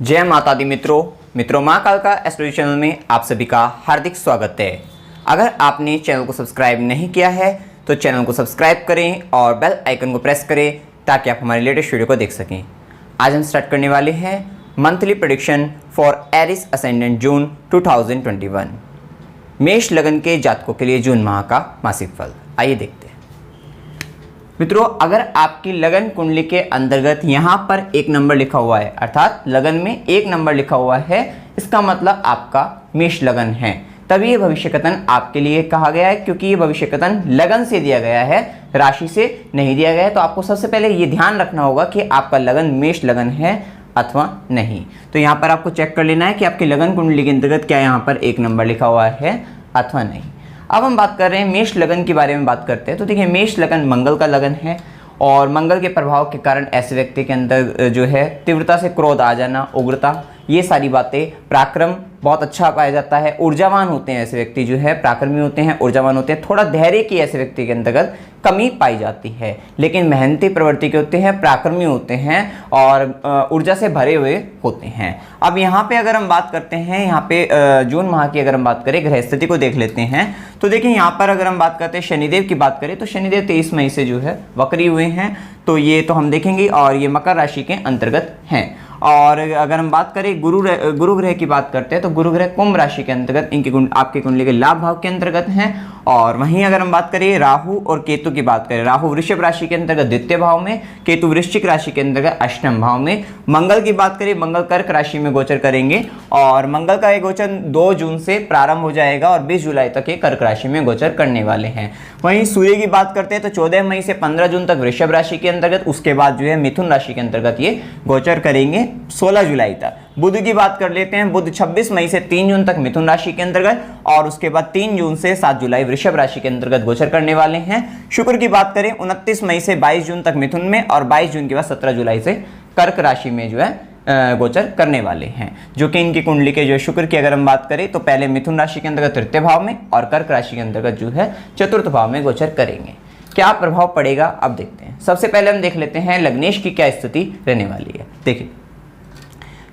जय माता दी मित्रों माँ काल का एस्ट्रोलॉजी चैनल में आप सभी का हार्दिक स्वागत है। अगर आपने चैनल को सब्सक्राइब नहीं किया है तो चैनल को सब्सक्राइब करें और बेल आइकन को प्रेस करें ताकि आप हमारे लेटेस्ट वीडियो को देख सकें। आज हम स्टार्ट करने वाले हैं monthly prediction for Aries ascendant June 2021। मेष लगन के जातकों के लिए जून माह का मासिक फल आइए देखते हैं। मित्रों, अगर आपकी लगन कुंडली के अंतर्गत यहाँ पर एक नंबर लिखा हुआ है, अर्थात लगन में एक नंबर लिखा हुआ है, इसका मतलब आपका मेष लगन है, तभी ये भविष्य कथन आपके लिए कहा गया है, क्योंकि ये भविष्य कथन लगन से दिया गया है, राशि से नहीं दिया गया है। तो आपको सबसे पहले ये ध्यान रखना होगा कि आपका लगन मेष लगन है अथवा नहीं। तो यहाँ पर आपको चेक कर लेना है कि आपकी लगन कुंडली के अंतर्गत क्या यहाँ पर एक नंबर लिखा हुआ है अथवा नहीं। अब हम बात कर रहे हैं मेष लगन के बारे में बात करते हैं। तो देखिए, मेष लगन मंगल का लगन है और मंगल के प्रभाव के कारण ऐसे व्यक्ति के अंदर जो है तीव्रता से क्रोध आ जाना, उग्रता, ये सारी बातें, पराक्रम बहुत अच्छा पाया जाता है, ऊर्जावान होते हैं ऐसे व्यक्ति जो है, पराक्रमी होते हैं, ऊर्जावान होते हैं। थोड़ा धैर्य की ऐसे व्यक्ति के अंतर्गत कमी पाई जाती है, लेकिन मेहनती प्रवृत्ति के होते हैं, पराक्रमी होते हैं और ऊर्जा से भरे हुए होते हैं। अब यहाँ पे अगर हम बात करते हैं, यहाँ पे जून माह की अगर हम बात करें, ग्रह स्थिति को देख लेते हैं। तो देखिए, यहाँ पर अगर हम बात करते हैं शनिदेव की बात करें तो शनिदेव 23 मई से जो है वक्री हुए हैं, तो ये तो हम देखेंगे, और ये मकर राशि के अंतर्गत हैं। और अगर हम बात करें गुरु ग्रह की बात करते हैं तो गुरु ग्रह कुंभ राशि के अंतर्गत, इनकी आपके कुंडली के लाभ भाव के अंतर्गत हैं। और वहीं अगर हम बात करें राहु और केतु की बात करें, राहु वृषभ राशि के अंतर्गत द्वितीय भाव में, केतु वृश्चिक राशि के अंतर्गत अष्टम भाव में। मंगल की बात करें, मंगल कर्क राशि में गोचर करेंगे और मंगल का ये गोचर 2 जून से प्रारंभ हो जाएगा और 20 जुलाई तक ये कर्क राशि में गोचर करने वाले हैं। वहीं सूर्य की बात करते हैं तो 14 मई से 15 जून तक वृषभ राशि के अंतर्गत, उसके बाद जो है मिथुन राशि के अंतर्गत ये गोचर करेंगे 16 जुलाई तक। बुध की बात कर लेते हैं, बुध 26 मई से 3 जून तक मिथुन राशि के अंतर्गत और उसके बाद 3 जून से 7 जुलाई वृषभ राशि के अंतर्गत गोचर करने वाले हैं। शुक्र की बात करें 29 मई से 22 जून तक मिथुन में और 22 जून के बाद 17 जुलाई से कर्क राशि में जो है गोचर करने वाले हैं, जो कि इनकी कुंडली के जो शुक्र की अगर हम बात करें तो पहले मिथुन राशि के अंतर्गत तृतीय भाव में और कर्क राशि के अंतर्गत जो है चतुर्थ भाव में गोचर करेंगे। क्या प्रभाव पड़ेगा अब देखते हैं। सबसे पहले हम देख लेते हैं लग्नेश की क्या स्थिति रहने वाली है। देखिए,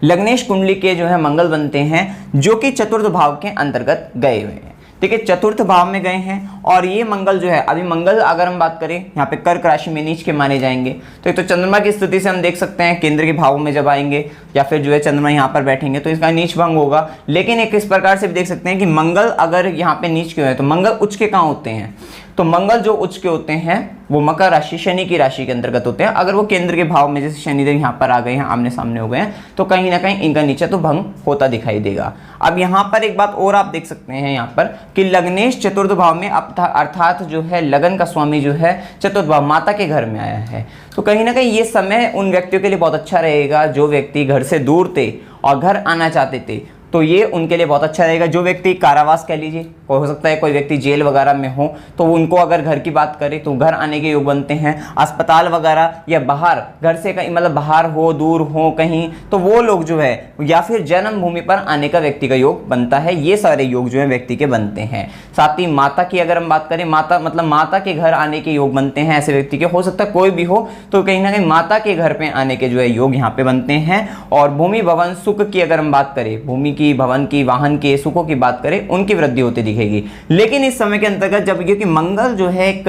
लग्नेश कुंडली के जो है मंगल बनते हैं, जो कि चतुर्थ भाव के अंतर्गत गए हुए हैं। ठीक है, चतुर्थ भाव में गए हैं और ये मंगल जो है, अभी मंगल अगर हम बात करें यहाँ पे कर्क राशि में नीच के माने जाएंगे। तो एक तो चंद्रमा की स्थिति से हम देख सकते हैं केंद्र के भावों में जब आएंगे या फिर जो है चंद्रमा यहाँ पर बैठेंगे तो इसका नीच भंग होगा। लेकिन एक इस प्रकार से भी देख सकते हैं कि मंगल अगर यहाँ पे नीच के है तो मंगल उच्च के कहाँ होते हैं, तो मंगल जो उच्च के होते हैं वो मकर राशि, शनि की राशि के अंतर्गत होते हैं। अगर वो केंद्र के भाव में, जैसे शनिदेव यहाँ पर आ गए हैं, आमने सामने हो गए हैं, तो कहीं ना कहीं इनका नीचा तो भंग होता दिखाई देगा। अब यहाँ पर एक बात और आप देख सकते हैं यहाँ पर कि लग्नेश चतुर्थ भाव में, अर्थात जो है लगन का स्वामी जो है चतुर्थ भाव माता के घर में आया है, तो कहीं ना कहीं ये समय उन व्यक्तियों के लिए बहुत अच्छा रहेगा जो व्यक्ति घर से दूर थे और घर आना चाहते थे, तो ये उनके लिए बहुत अच्छा रहेगा। जो व्यक्ति कारावास कह लीजिए, कोई हो सकता है कोई व्यक्ति जेल वगैरह में हो, तो उनको अगर घर की बात करें तो घर आने के योग बनते हैं। अस्पताल वगैरह या बाहर घर से कहीं, मतलब बाहर हो, दूर हो कहीं, तो वो लोग जो है, या फिर जन्मभूमि पर आने का व्यक्ति का योग बनता है। ये सारे योग जो है व्यक्ति के बनते हैं। साथ ही माता की अगर हम बात करें, माता मतलब माता के घर आने के योग बनते हैं ऐसे व्यक्ति के, हो सकता है कोई भी हो, तो कहीं ना कहीं माता के घर पे आने के जो है योग यहाँ पे बनते हैं। और भूमि भवन सुख की अगर हम बात करें, भूमि की, भवन की, वाहन के सुखों की बात करें, उनकी वृद्धि होती दिखेगी। लेकिन इस समय के अंतर्गत जब, क्योंकि मंगल जो है एक,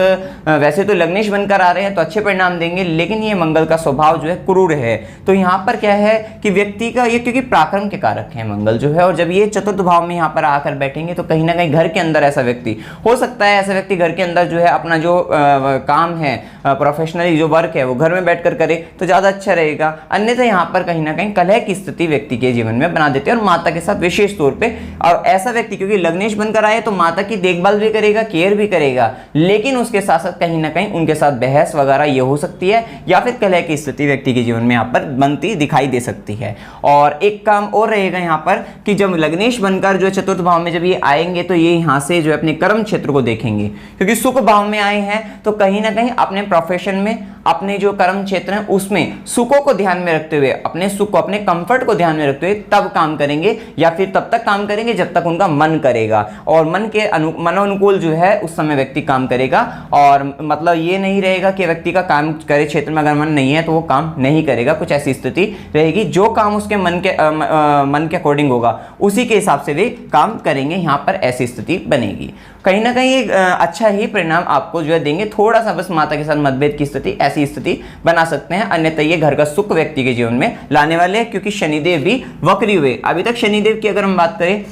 वैसे तो लग्नेश बनकर आ रहे हैं तो अच्छे परिणाम देंगे, लेकिन ये मंगल का स्वभाव जो है क्रूर है। तो यहाँ पर क्या है कि व्यक्ति का ये, क्योंकि पराक्रम के कारक है मंगल जो है, और जब ये चतुर्थ भाव में यहाँ पर आकर बैठेंगे तो कहीं ना कहीं घर के अंदर ऐसा व्यक्ति हो सकता है, ऐसा व्यक्ति घर के अंदर जो है अपना जो काम है, प्रोफेशनली जो वर्क है, वो घर में बैठकर करे तो ज्यादा अच्छा रहेगा। अन्यथा यहाँ पर कहीं ना कहीं कलह की स्थिति व्यक्ति के जीवन में बना देते हैं और माता के साथ विशेष तौर पे। और ऐसा व्यक्ति क्योंकि लग्नेश बनकर आए तो माता की देखभाल भी करेगा, केयर भी करेगा, लेकिन उसके साथ साथ कहीं ना कहीं उनके साथ बहस वगैरह ये हो सकती है, या फिर कलह की स्थिति व्यक्ति के जीवन में यहाँ पर बनती दिखाई दे सकती है। और एक काम और रहेगा यहाँ पर कि जब लग्नेश बनकर जो चतुर्थ भाव में जब ये आएंगे तो ये यहाँ से जो है अपने कर्म क्षेत्र को देखेंगे, क्योंकि सुख भाव में आए हैं तो कहीं ना कहीं अपने प्रोफेशन में, अपने जो कर्म क्षेत्र है उसमें सुखों को ध्यान में रखते हुए, अपने सुख को, अपने कंफर्ट को ध्यान में रखते हुए तब काम करेंगे, या फिर तब तक काम करेंगे जब तक उनका मन करेगा। और मन के मनोनुकूल जो है उस समय व्यक्ति काम करेगा। और मतलब ये नहीं रहेगा कि व्यक्ति का काम करे क्षेत्र में अगर मन नहीं है तो वो काम नहीं करेगा, कुछ ऐसी स्थिति रहेगी। जो काम उसके मन के अकॉर्डिंग होगा उसी के हिसाब से वे काम करेंगे, यहाँ पर ऐसी स्थिति बनेगी। कहीं ना कहीं एक अच्छा ही परिणाम आपको जो है देंगे। थोड़ा सा बस माता के साथ मतभेद की स्थिति, ऐसी स्थिति बना सकते हैं, अन्यथा ये घर का सुख व्यक्ति के जीवन में लाने वाले हैं, क्योंकि शनिदेव भी वक्री हुए। अभी तक शनिदेव की अगर हम बात करें,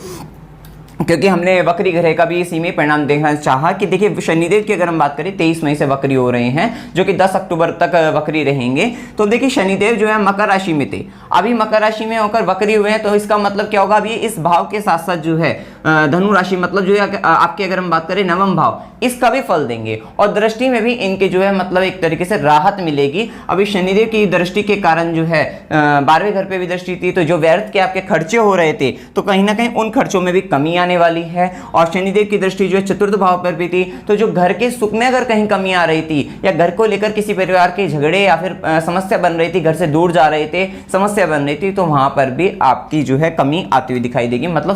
क्योंकि हमने वक्री ग्रह का भी इसी में परिणाम देखना चाहा कि देखिए शनिदेव की अगर हम बात करें 23 मई से वक्री हो रहे हैं, जो कि 10 अक्टूबर तक वक्री रहेंगे। तो देखिए शनिदेव जो है मकर राशि में थे, अभी मकर राशि में होकर वक्री हुए हैं, तो इसका मतलब क्या होगा, अभी इस भाव के साथ साथ जो है धनु राशि, मतलब जो है आपकी अगर हम बात करें नवम भाव, इसका भी फल देंगे। और दृष्टि में भी इनके जो है मतलब एक तरीके से राहत मिलेगी। अभी शनिदेव की दृष्टि के कारण जो है 12वें घर पे भी दृष्टि थी, तो जो व्यर्थ के आपके खर्चे हो रहे थे तो कहीं ना कहीं उन खर्चों में भी कमी आने वाली है। और शनिदेव की दृष्टि जो है चतुर्थ भाव पर भी थी, तो जो घर के सुख में अगर कहीं कमी आ रही थी, या घर को लेकर किसी परिवार के झगड़े या फिर समस्या बन रही थी, घर से दूर जा रहे थे, समस्या बन रही थी, तो वहां पर भी आपकी जो है कमी आती हुई दिखाई देगी। मतलब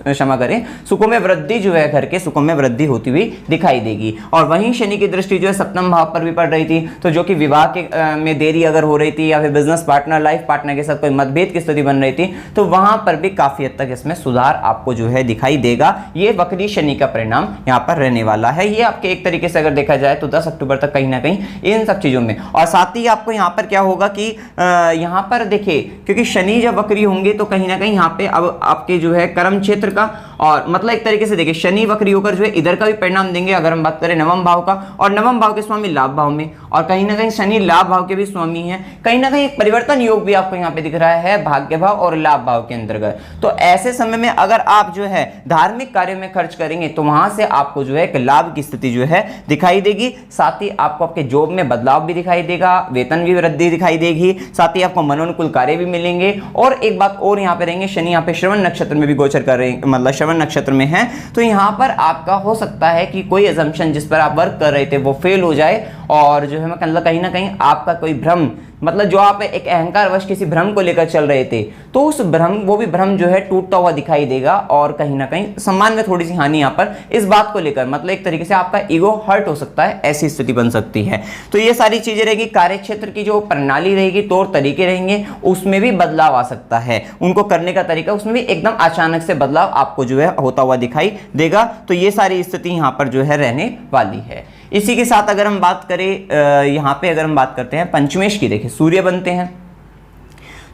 क्षमा करें, सुखों में वृद्धि जो है, घर के सुखों में वृद्धि होती हुई दिखाई देगी। और वहीं शनि की दृष्टि जो है सप्तम भाव पर भी पड़ रही थी, तो जो कि विवाह के में देरी अगर हो रही थी, या फिर बिजनेस पार्टनर, लाइफ पार्टनर के साथ कोई मतभेद की स्थिति बन रही थी, तो वहां पर भी काफी हद तक इसमें सुधार आपको जो है दिखाई देगा। ये वक्री शनि का परिणाम यहां पर रहने वाला है। ये आपके एक तरीके से अगर देखा जाए तो 10 अक्टूबर तक कहीं ना कहीं इन सब चीजों में। और साथ ही आपको यहां पर क्या होगा कि यहां पर देखिए, क्योंकि शनि जब वक्री होंगे तो कहीं ना कहीं यहां पे अब आपके जो है कर्म क्षेत्र का, और मतलब एक तरीके से देखिए शनि वक्री होकर जो है इधर का भी परिणाम देंगे अगर हम बात करें नवम भाव का, और नवम भाव के स्वामी लाभ भाव में, और कहीं ना कहीं शनि लाभ भाव के भी स्वामी हैं। कहीं ना कहीं एक परिवर्तन योग भी आपको यहाँ पे दिख रहा है भाग्य भाव और लाभ भाव के अंतर्गत। तो ऐसे समय में अगर आप जो है धार्मिक कार्य में खर्च करेंगे तो वहां से आपको जो है एक लाभ की स्थिति जो है दिखाई देगी। साथ ही आपको आपके जॉब में बदलाव भी दिखाई देगा, वेतन भी वृद्धि दिखाई देगी, साथ ही आपको मनोनुकूल कार्य भी मिलेंगे। और एक बात और यहाँ पे रहेंगे, शनि यहाँ पे श्रवण नक्षत्र में भी गोचर कर रहे हैं, मतलब श्रवण नक्षत्र में है, तो यहाँ पर आपका हो सकता है कि कोई अजम्पशन जिस पर आप वर्क कर रहे थे वो फेल हो जाए, और जो है मतलब कहीं ना कहीं आपका कोई भ्रम, मतलब जो आप एक अहंकारवश किसी भ्रम को लेकर चल रहे थे, तो उस भ्रम, वो भी भ्रम जो है टूटता हुआ दिखाई देगा। और कहीं ना कहीं सम्मान में थोड़ी सी हानि यहाँ पर इस बात को लेकर, मतलब एक तरीके से आपका ईगो हर्ट हो सकता है, ऐसी स्थिति बन सकती है। तो ये सारी चीजें रहेगी। कार्यक्षेत्र की जो प्रणाली रहेगी, तौर तरीके रहेंगे, उसमें भी बदलाव आ सकता है, उनको करने का तरीका, उसमें भी एकदम अचानक से बदलाव आपको जो है होता हुआ दिखाई देगा। तो ये सारी स्थिति यहाँ पर जो है रहने वाली है। इसी के साथ अगर हम बात करें यहाँ पे अगर हम बात करते हैं पंचमेश की, देखिए सूर्य बनते हैं,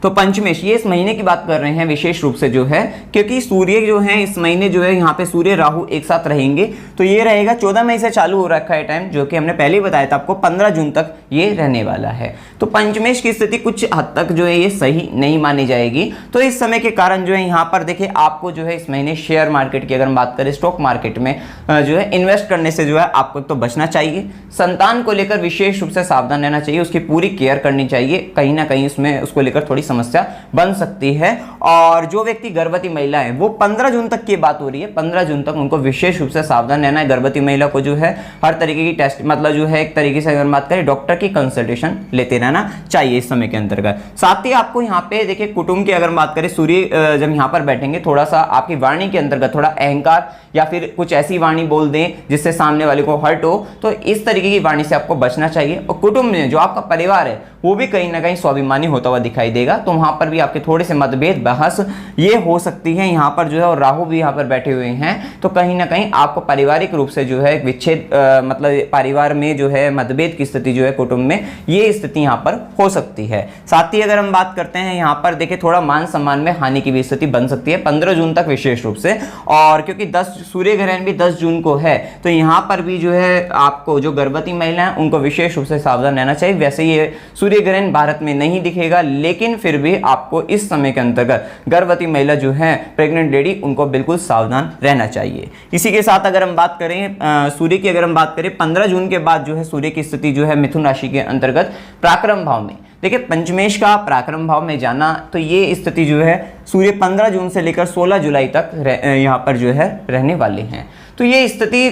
तो पंचमेश ये इस महीने की बात कर रहे हैं विशेष रूप से जो है, क्योंकि सूर्य जो है इस महीने जो है यहाँ पे सूर्य राहु एक साथ रहेंगे। तो ये रहेगा 14 मई से चालू हो रखा है टाइम, जो कि हमने पहले ही बताया था आपको, 15 जून तक ये रहने वाला है। तो पंचमेश की स्थिति कुछ हद तक जो है ये सही नहीं मानी जाएगी। तो इस समय के कारण जो है यहाँ पर देखिए आपको जो है इस महीने शेयर मार्केट की अगर हम बात करें, स्टॉक मार्केट में जो है इन्वेस्ट करने से जो है आपको तो बचना चाहिए। संतान को लेकर विशेष रूप से सावधान रहना चाहिए, उसकी पूरी केयर करनी चाहिए, कहीं ना कहीं उसमें उसको लेकर थोड़ी समस्या बन सकती है। और जो व्यक्ति गर्भवती महिला है, वो 15 जून तक की बात हो रही है, 15 जून तक उनको विशेष रूप से सावधान रहना है। गर्भवती महिला को जो है हर तरीके की टेस्ट, मतलब जो है एक तरीके से अगर बात करें डॉक्टर की कंसल्टेशन लेते रहना चाहिए इस समय के अंतर्गत। साथ ही आपको यहाँ पे देखिए कुटुंब की अगर बात करें, सूर्य जब यहाँ पर बैठेंगे, थोड़ा सा आपकी वाणी के अंतर्गत थोड़ा अहंकार या फिर कुछ ऐसी वाणी बोल दें जिससे सामने वाले को हर्ट हो, तो इस तरीके की वाणी से आपको बचना चाहिए। और कुटुंब में जो आपका परिवार है वो भी कहीं ना कहीं स्वाभिमानी होता हुआ दिखाई देगा, तो वहां पर भी आपके थोड़े से मतभेद बहस ये हो सकती है यहाँ पर जो है। और राहु भी यहाँ पर बैठे हुए हैं, तो कहीं ना कहीं आपको पारिवारिक रूप से जो है विच्छेद, मतलब परिवार में जो है मतभेद की स्थिति जो है कुटुंब में, ये स्थिति यहाँ पर हो सकती है। साथ ही अगर हम बात करते हैं यहाँ पर देखिए थोड़ा मान सम्मान में हानि की भी स्थिति बन सकती है 15 जून तक विशेष रूप से। और क्योंकि 10 सूर्य ग्रहण भी 10 जून को है, तो यहाँ पर भी जो है आपको जो गर्भवती महिला है उनको विशेष रूप से सावधान रहना चाहिए। वैसे ये सूर्य ग्रहण भारत में नहीं दिखेगा, लेकिन फिर भी आपको इस समय के अंतर्गत गर्भवती महिला जो है, प्रेग्नेंट लेडी, उनको बिल्कुल सावधान रहना चाहिए। इसी के साथ अगर हम बात करें सूर्य की, अगर हम बात करें 15 जून के बाद जो है सूर्य की स्थिति जो है मिथुन राशि के अंतर्गत प्राक्रम भाव में, देखिए पंचमेश का प्राक्रम भाव में जाना, तो ये स्थिति जो है सूर्य 15 जून से लेकर 16 जुलाई तक यहाँ पर जो है रहने वाले हैं। तो ये स्थिति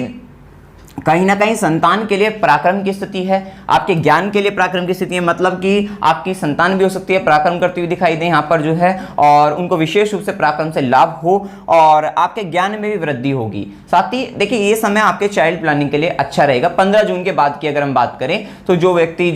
कहीं ना कहीं संतान के लिए पराक्रम की स्थिति है, आपके ज्ञान के लिए पराक्रम की स्थिति है, मतलब कि आपकी संतान भी हो सकती है पराक्रम करती हुई दिखाई दे यहाँ पर जो है, और उनको विशेष रूप से पराक्रम से लाभ हो और आपके ज्ञान में भी वृद्धि होगी। साथ ही देखिए ये समय आपके चाइल्ड प्लानिंग के लिए अच्छा रहेगा। 15 जून के बाद की अगर हम बात करें तो जो व्यक्ति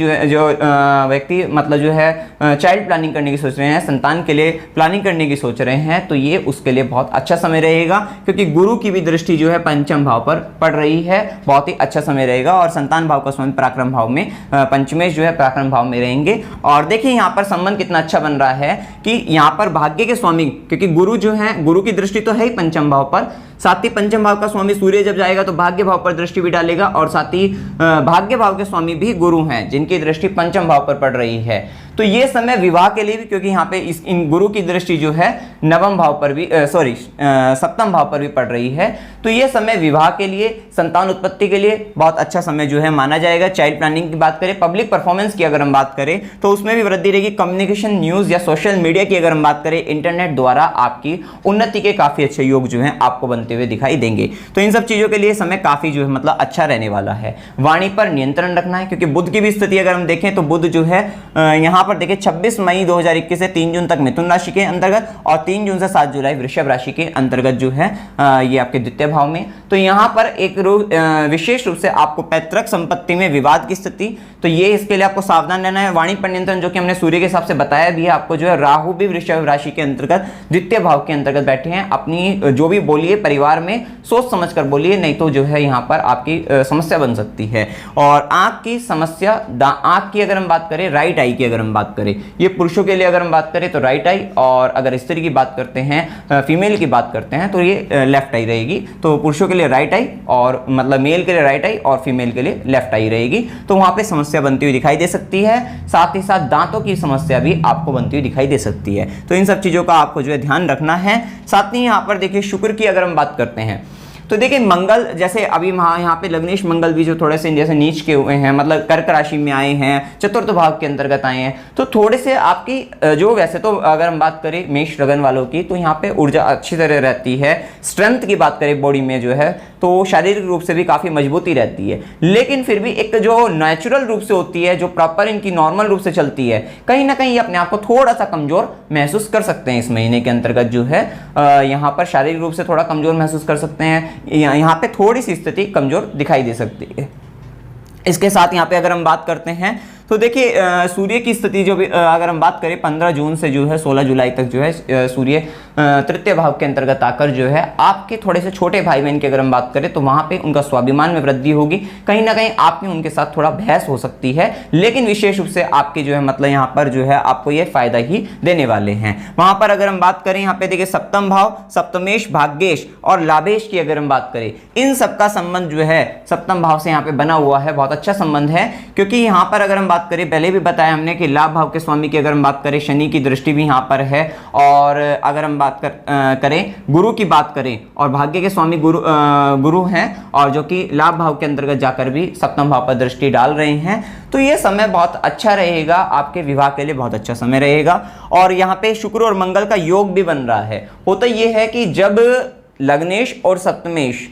मतलब जो है चाइल्ड प्लानिंग करने की सोच रहे हैं, संतान के लिए प्लानिंग करने की सोच रहे हैं, तो ये उसके लिए बहुत अच्छा समय रहेगा, क्योंकि गुरु की भी दृष्टि जो है पंचम भाव पर पड़ रही है। बहुत ही अच्छा समय रहेगा और संतान भाव का स्वामी पराक्रम भाव में, पंचमेश जो है पराक्रम भाव में रहेंगे। और देखिए यहाँ पर संबंध कितना अच्छा बन रहा है कि यहाँ पर भाग्य के स्वामी, क्योंकि गुरु जो है, गुरु की दृष्टि तो है ही पंचम भाव पर, साथ ही पंचम भाव का स्वामी सूर्य जब जाएगा तो भाग्य भाव पर दृष्टि भी डालेगा, और साथ ही भाग्य भाव के स्वामी भी गुरु हैं जिनकी दृष्टि पंचम भाव पर पड़ रही है। तो ये समय विवाह के लिए भी, क्योंकि यहाँ पे इन गुरु की दृष्टि जो है नवम भाव पर भी सप्तम भाव पर भी पड़ रही है, तो ये समय विवाह के लिए, संतान उत्पत्ति के लिए बहुत अच्छा समय जो है माना जाएगा। चाइल्ड प्लानिंग की बात करें, पब्लिक परफॉर्मेंस की अगर हम बात करें तो उसमें भी वृद्धि रहेगी। कम्युनिकेशन, न्यूज या सोशल मीडिया की अगर हम बात करें, इंटरनेट द्वारा आपकी उन्नति के काफी अच्छे योग जो है आपको बनते हुए दिखाई देंगे। तो इन सब चीजों के लिए समय काफी जो है मतलब अच्छा रहने वाला है। वाणी पर नियंत्रण रखना है, क्योंकि बुध की भी स्थिति अगर हम देखें तो बुध जो है यहाँ पर देखिए 26 मई 2021 से 3 जून तक मिथुन राशि के अंतर्गत और 3 जून से 7 जुलाई वृषभ राशि के अंतर्गत जो है ये आपके द्वितीय भाव में। तो यहाँ पर एक विशेष रूप से आपको पैतृक संपत्ति में विवाद की स्थिति, तो ये इसके लिए आपको सावधान रहना है। वाणी पर नियंत्रण जो कि हमने सूर्य के हिसाब से बताया भी है आपको, जो है राहु भी वृषभ राशि के अंतर्गत द्वितीय भाव के अंतर्गत बैठे हैं। अपनी जो भी बोलिए परिवार में सोच समझ कर बोलिए, नहीं तो जो है यहाँ पर आपकी समस्या बन सकती है। और आंख की समस्या, आंख की अगर हम बात करें, राइट आई की अगर हम बात करें, ये पुरुषों के लिए अगर हम बात करें तो राइट आई, और अगर स्त्री की बात करते हैं, फीमेल की बात करते हैं तो ये लेफ्ट आई रहेगी। तो पुरुषों के लिए राइट आई, और मतलब मेल के लिए राइट आई और फीमेल के लिए लेफ्ट आई रहेगी। तो वहां पे समस्या बनती हुई दिखाई दे सकती है। साथ ही साथ दांतों की समस्या भी आपको बनती हुई दिखाई दे सकती है। तो इन सब चीजों का आपको जो है ध्यान रखना है। साथ ही यहाँ पर देखिए शुक्र की अगर हम बात करते हैं तो देखिए मंगल, जैसे अभी यहाँ पे लग्नेश मंगल भी जो थोड़े से जैसे नीच के हुए हैं, मतलब कर्क राशि में आए हैं, चतुर्थ भाव के अंतर्गत आए हैं, तो थोड़े से आपकी जो, वैसे तो अगर हम बात करें मेष लगन वालों की तो यहाँ पे ऊर्जा अच्छी तरह रहती है। स्ट्रेंथ की बात करें बॉडी में जो है तो शारीरिक रूप से भी काफी मजबूती रहती है, लेकिन फिर भी एक जो नेचुरल रूप से होती है, जो प्रॉपर इनकी नॉर्मल रूप से चलती है, कहीं ना कहीं अपने आप को थोड़ा सा कमजोर महसूस कर सकते हैं। इस महीने के अंतर्गत जो है यहाँ पर शारीरिक रूप से थोड़ा कमजोर महसूस कर सकते हैं। यहाँ पे थोड़ी सी स्थिति कमजोर दिखाई दे सकती है। इसके साथ यहाँ पे अगर हम बात करते हैं तो देखिए सूर्य की स्थिति जो भी अगर हम बात करें 15 जून से जो है 16 जुलाई तक जो है सूर्य तृतीय भाव के अंतर्गत आकर जो है आपके थोड़े से छोटे भाई बहन की अगर हम बात करें तो वहां पे उनका स्वाभिमान में वृद्धि होगी। कहीं ना कहीं आपकी उनके साथ थोड़ा बहस हो सकती है, लेकिन विशेष रूप से आपके जो है मतलब यहाँ पर जो है आपको ये फायदा ही देने वाले हैं। वहां पर अगर हम बात करें यहाँ पे देखिए सप्तम भाव, सप्तमेश, भाग्येश और लाभेश की अगर हम बात करें, इन सबका संबंध जो है सप्तम भाव से यहाँ पे बना हुआ है। बहुत अच्छा संबंध है, क्योंकि यहाँ पर अगर हम बात करें, पहले भी बताया हमने कि लाभ भाव के स्वामी की अगर हम बात करें, शनि की दृष्टि भी यहाँ पर है। और अगर हम बात करें गुरु की बात करें, और भाग्य के स्वामी गुरु हैं, और जो कि लाभ भाव के अंतर्गत जाकर भी सप्तम भाव पर दृष्टि डाल रहे हैं। तो ये समय बहुत अच्छा रहेगा, आपके विवाह के लिए बहुत अच्छा समय रहेगा। और यहाँ पे शुक्र और मंगल का योग भी बन रहा है। होता ये है कि जब लग्नेश और सप्तमेश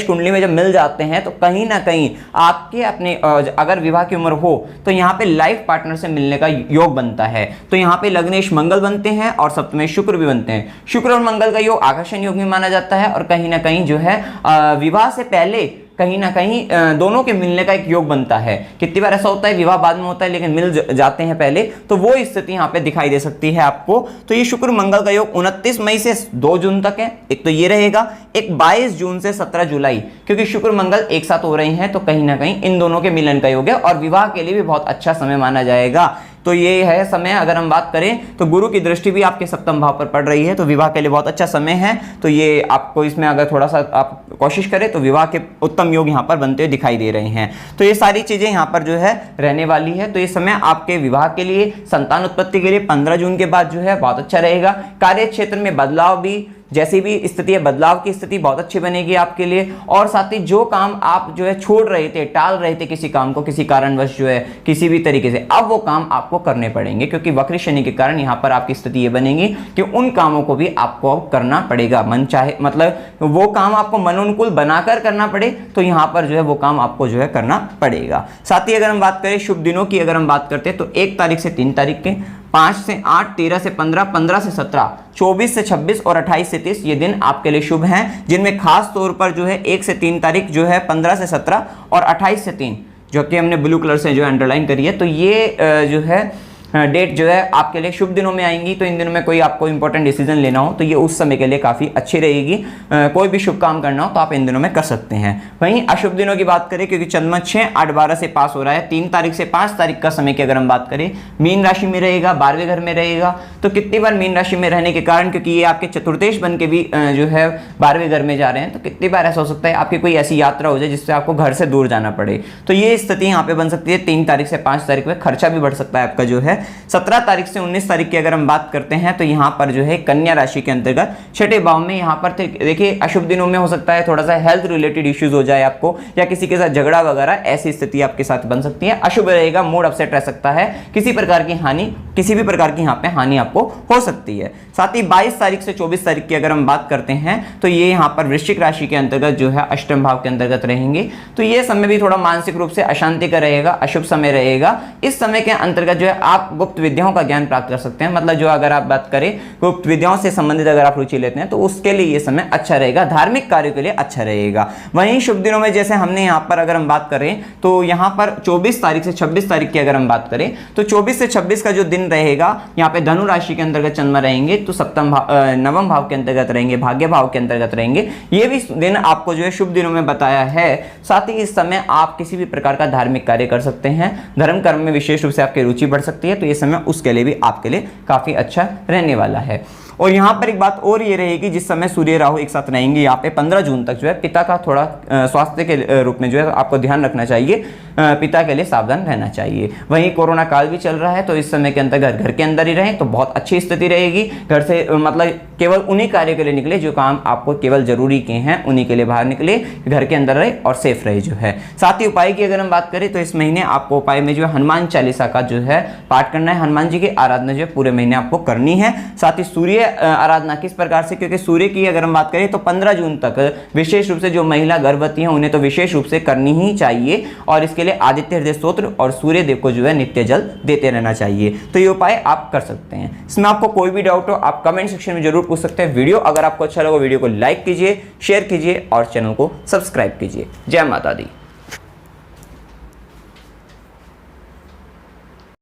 कुंडली में जब मिल जाते हैं तो कहीं ना कहीं आपके अपने अगर विवाह की उम्र हो तो यहाँ पे लाइफ पार्टनर से मिलने का योग बनता है। तो यहाँ पे लग्नेश मंगल बनते हैं और सप्तमेश शुक्र भी बनते हैं। शुक्र और मंगल का योग आकर्षण योग भी माना जाता है, और कहीं ना कहीं जो है विवाह से पहले कहीं ना कहीं दोनों के मिलने का एक योग बनता है। कितनी बार ऐसा होता है विवाह बाद में होता है लेकिन मिल जाते हैं पहले, तो वो स्थिति यहाँ पे दिखाई दे सकती है आपको। तो ये शुक्र मंगल का योग 29 मई से 2 जून तक है। एक तो ये रहेगा, एक 22 जून से 17 जुलाई, क्योंकि शुक्र मंगल एक साथ हो रहे हैं तो कहीं ना कहीं इन दोनों के मिलन का योग है, और विवाह के लिए भी बहुत अच्छा समय माना जाएगा। तो ये है समय। अगर हम बात करें तो गुरु की दृष्टि भी आपके सप्तम भाव पर पड़ रही है, तो विवाह के लिए बहुत अच्छा समय है। तो ये आपको इसमें अगर थोड़ा सा आप कोशिश करें तो विवाह के उत्तम योग यहाँ पर बनते हुए दिखाई दे रहे हैं। तो ये सारी चीजें यहाँ पर जो है रहने वाली है। तो ये समय आपके विवाह के लिए, संतान उत्पत्ति के लिए 15 जून के बाद जो है बहुत अच्छा रहेगा। कार्य क्षेत्र में बदलाव भी जैसी भी स्थिति है, बदलाव की स्थिति बहुत अच्छी बनेगी आपके लिए। और साथ ही जो काम आप जो है छोड़ रहे थे, टाल रहे थे किसी काम को किसी कारणवश जो है किसी भी तरीके से, अब वो काम आपको करने पड़ेंगे, क्योंकि वक्र शनि के कारण यहां पर आपकी स्थिति ये बनेगी कि उन कामों को भी आपको करना पड़ेगा। मन चाहे मतलब वो काम आपको मनोनुकूल बनाकर करना पड़े तो यहां पर जो है वो काम आपको जो है करना पड़ेगा। साथ ही अगर हम बात करें शुभ दिनों की, अगर हम बात करते हैं तो 1 तारीख से 3 तारीख के, 5 से 8, 13 से 15, 15 से 17, 24 से 26 और 28 से 30 ये दिन आपके लिए शुभ हैं, जिनमें खास तौर पर जो है 1 से 3 तारीख जो है, 15 से 17 और 28 से 3 जो कि हमने ब्लू कलर से जो अंडरलाइन करी है, तो ये जो है डेट जो है आपके लिए शुभ दिनों में आएंगी। तो इन दिनों में कोई आपको इंपॉर्टेंट डिसीजन लेना हो तो ये उस समय के लिए काफ़ी अच्छी रहेगी। कोई भी शुभ काम करना हो तो आप इन दिनों में कर सकते हैं। वहीं अशुभ दिनों की बात करें, क्योंकि चंद्रमा 6, 8, 12 से पास हो रहा है, 3 तारीख से 5 तारीख का समय की अगर हम बात करें, मीन राशि में रहेगा, 12वें घर में रहेगा। तो कितनी बार मीन राशि में रहने के कारण, क्योंकि ये आपके चतुर्थेश बन के भी जो है 12वें घर में जा रहे हैं, तो कितनी बार ऐसा हो सकता है आपकी कोई ऐसी यात्रा हो जाए जिससे आपको घर से दूर जाना पड़े। तो ये स्थिति यहाँ पे बन सकती है। 3 तारीख से 5 तारीख में खर्चा भी बढ़ सकता है आपका जो है। 17 तारीख से 19 तारीख की अगर हम बात करते हैं तो यहां पर जो है कन्या राशि के अंतर्गत 6ठे भाव में, यहां पर देखिए अशुभ दिनों में हो सकता है थोड़ा सा हेल्थ रिलेटेड इश्यूज हो जाए आपको, या किसी के साथ झगड़ा वगैरह, ऐसी स्थिति आपके साथ बन सकती है। अशुभ रहेगा, मूड अपसेट रह सकता है, किसी प्रकार की हानि, किसी भी प्रकार की यहां पे हानि आपको हो सकती है। साथ ही 22 तारीख से 24 तारीख की अगर हम बात करते हैं तो ये यहां पर वृश्चिक राशि के अंतर्गत जो है अष्टम भाव के अंतर्गत रहेंगे। तो ये समय भी थोड़ा मानसिक रूप से अशांति का रहेगा, अशुभ समय रहेगा। इस समय के अंतर्गत जो है आप गुप्त विद्याओं का ज्ञान प्राप्त कर सकते हैं। मतलब जो अगर आप बात करें गुप्त विद्याओं से संबंधित अगर आप रुचि लेते हैं तो उसके लिए ये समय अच्छा रहेगा, धार्मिक कार्यों के लिए अच्छा रहेगा। वहीं शुभ दिनों में जैसे हमने यहाँ पर अगर हम बात करें तो यहाँ पर 24 तारीख से 26 तारीख की अगर हम बात करें तो 24 से 26 का जो दिन रहेगा, यहाँ पे धनु राशि के अंतर्गत चंद्रमा रहेंगे, तो नवम भाव के अंतर्गत रहेंगे, भाग्य भाव के अंतर्गत रहेंगे। ये भी दिन आपको जो है शुभ दिनों में बताया है। साथ ही इस समय आप किसी भी प्रकार का धार्मिक कार्य कर सकते हैं, धर्म कर्म में विशेष रूप से आपकी रुचि बढ़ सकती है। तो ये समय उसके लिए भी आपके लिए काफी अच्छा रहने वाला है। और यहाँ पर एक बात और ये रहेगी, जिस समय सूर्य राहु एक साथ रहेंगे यहाँ पे 15 जून तक जो है पिता का थोड़ा स्वास्थ्य के रूप में जो है आपको ध्यान रखना चाहिए, पिता के लिए सावधान रहना चाहिए। वहीं कोरोना काल भी चल रहा है तो इस समय के अंतर्गत घर के अंदर ही रहें तो बहुत अच्छी स्थिति रहेगी। घर से मतलब केवल उन्हीं कार्य के लिए निकले जो काम आपको केवल जरूरी के हैं, उन्हीं के लिए बाहर निकले, घर के अंदर रहे और सेफ रहे जो है। साथ ही उपाय की अगर हम बात करें तो इस महीने आपको उपाय में जो है हनुमान चालीसा का जो है पाठ करना है, हनुमान जी की आराधना जो है पूरे महीने आपको करनी है। साथ ही सूर्य आराधना किस प्रकार से, क्योंकि सूर्य की अगर हम बात करें तो 15 जून तक विशेष रूप से जो महिला गर्भवती हैं उन्हें तो विशेष रूप से करनी ही चाहिए, और इसके लिए आदित्य हृदय स्तोत्र और सूर्य देव को जो है नित्य जल देते रहना चाहिए। तो ये उपाय आप कर सकते हैं। इसमें आपको कोई भी डाउट हो आप कमेंट सेक्शन में जरूर पूछ सकते हैं। वीडियो अगर आपको अच्छा लगा वीडियो को लाइक कीजिए, शेयर कीजिए और चैनल को सब्सक्राइब कीजिए। जय माता दी।